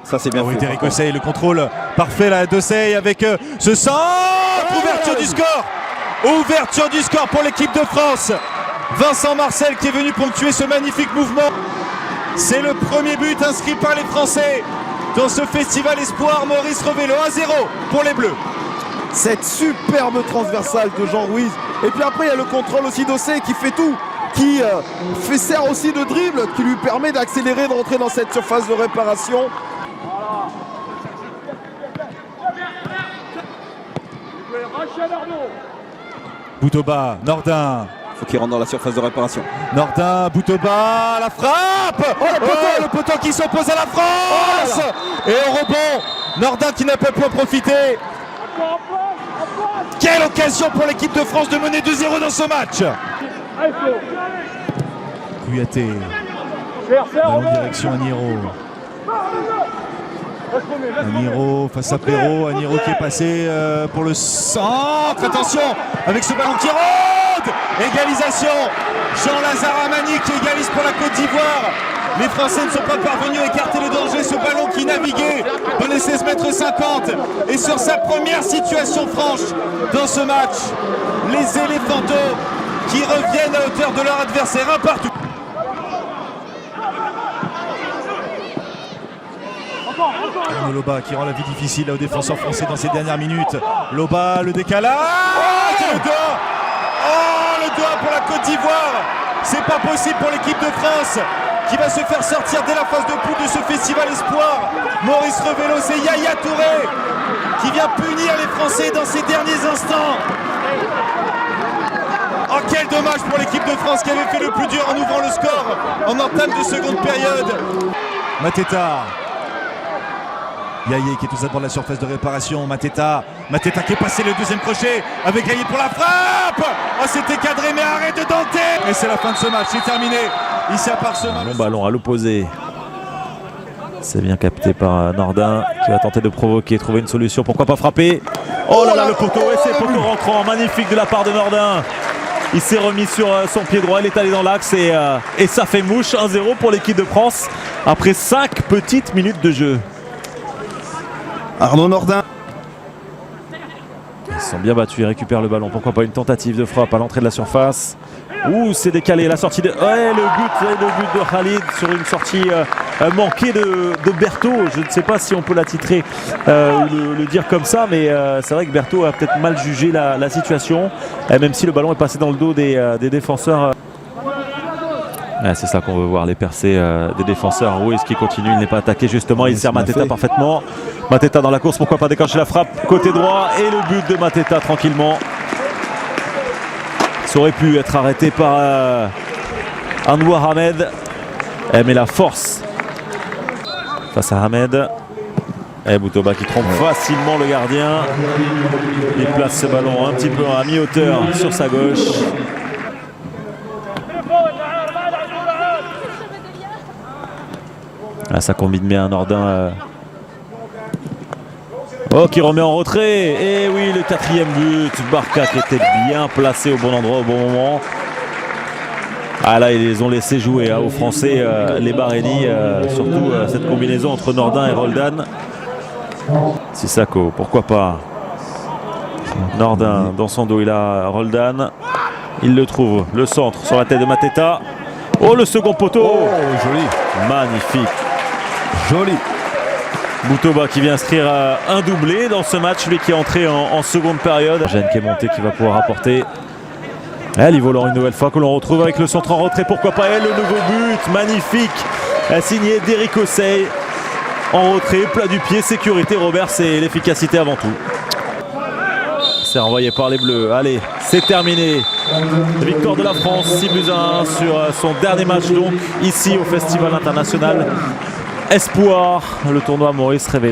Ça c'est bien oui, fait. Derrick Osei, le contrôle parfait là d'Osei avec ce centre. Ouverture du score. Ouverture du score pour l'équipe de France. Vincent Marcel qui est venu ponctuer ce magnifique mouvement. C'est le premier but inscrit par les Français dans ce festival espoir. Maurice Revello, 1-0 pour les Bleus. Cette superbe transversale de Jean Ruiz. Et puis après il y a le contrôle aussi d'Osei qui fait tout, qui sert aussi de dribble, qui lui permet d'accélérer, de rentrer dans cette surface de réparation. Boutoba, Nordin. Faut qu'il rentre dans la surface de réparation. Nordin, Boutoba, la frappe. Le poteau qui s'oppose à la France. Et au rebond, Nordin qui n'a pas pu en profiter. Quelle occasion pour l'équipe de France de mener 2-0 dans ce match. Kouyaté, en direction Agnero. Agnero face à Perrault, Agnero qui est passé pour le centre. Attention avec ce ballon qui rôde. Égalisation. Jean-Lazare Amani qui égalise pour la Côte d'Ivoire. Les Français ne sont pas parvenus à écarter le danger. Ce ballon qui naviguait dans les 16 mètres 50. Et sur sa première situation franche dans ce match, les éléphantaux qui reviennent à hauteur de leur adversaire, un partout. Loba qui rend la vie difficile aux défenseurs français dans ces dernières minutes. Loba, le décalage. Le doigt. Oh, le doigt pour la Côte d'Ivoire. C'est pas possible pour l'équipe de France qui va se faire sortir dès la phase de poule de ce festival espoir. Maurice Revello, c'est Yaya Touré qui vient punir les Français dans ces derniers instants. Oh, quel dommage pour l'équipe de France qui avait fait le plus dur en ouvrant le score en entame de seconde période. Mateta. Yaye qui est tout ça pour la surface de réparation. Mateta qui est passé le deuxième crochet avec Yaye pour la frappe. Oh, c'était cadré mais arrête de Dante. Et c'est la fin de ce match, c'est terminé. Ici à Parsemin. Bon ballon à l'opposé. C'est bien capté par Nordin qui va tenter de provoquer, trouver une solution. Pourquoi pas frapper. Oh là là, le poteau, et c'est poteau rentrant. Magnifique de la part de Nordin. Il s'est remis sur son pied droit, il est allé dans l'axe et ça fait mouche. 1-0 pour l'équipe de France après 5 petites minutes de jeu. Arnaud Nordin. Ils sont bien battus, ils récupèrent le ballon. Pourquoi pas une tentative de frappe à l'entrée de la surface. Ouh, c'est décalé, la sortie de... Ouais, le but de Khalid sur une sortie manquée de Berthaud. Je ne sais pas si on peut la titrer ou le dire comme ça, mais c'est vrai que Berthaud a peut-être mal jugé la situation, même si le ballon est passé dans le dos des défenseurs. Ouais, c'est ça qu'on veut voir, les percées des défenseurs. Ruiz qui continue, il n'est pas attaqué justement, il sert Mateta parfaitement. Mateta dans la course, pourquoi pas déclencher la frappe côté droit et le but de Mateta tranquillement. Ça aurait pu être arrêté par Anwar Ahmed, mais la force face à Ahmed. Et Boutoba qui trompe facilement le gardien. Il place ce ballon un petit peu à mi-hauteur sur sa gauche. Ah, ça combine bien Nordin. Oh, qui remet en retrait. Et oui, le 4e but. Barka qui était bien placé au bon endroit au bon moment. Ah là, ils les ont laissé jouer aux Français, les Bahreïnis. Surtout cette combinaison entre Nordin et Roldan. Sissako, pourquoi pas. Nordin dans son dos, il a Roldan. Il le trouve. Le centre sur la tête de Mateta. Oh, le second poteau. Oh, joli. Magnifique. Joli. Boutoba qui vient inscrire un doublé dans ce match, lui qui est entré en seconde période. Jeanne qui est monté, qui va pouvoir apporter. Ali Volant une nouvelle fois que l'on retrouve avec le centre en retrait. Pourquoi pas elle, le nouveau but magnifique signé Derrick Osei. En retrait, plat du pied, sécurité. Robert, c'est l'efficacité avant tout. C'est envoyé par les Bleus. Allez, c'est terminé. Victoire de la France, 6-1 sur son dernier match donc ici au Festival International Espoir, le tournoi Maurice Revello.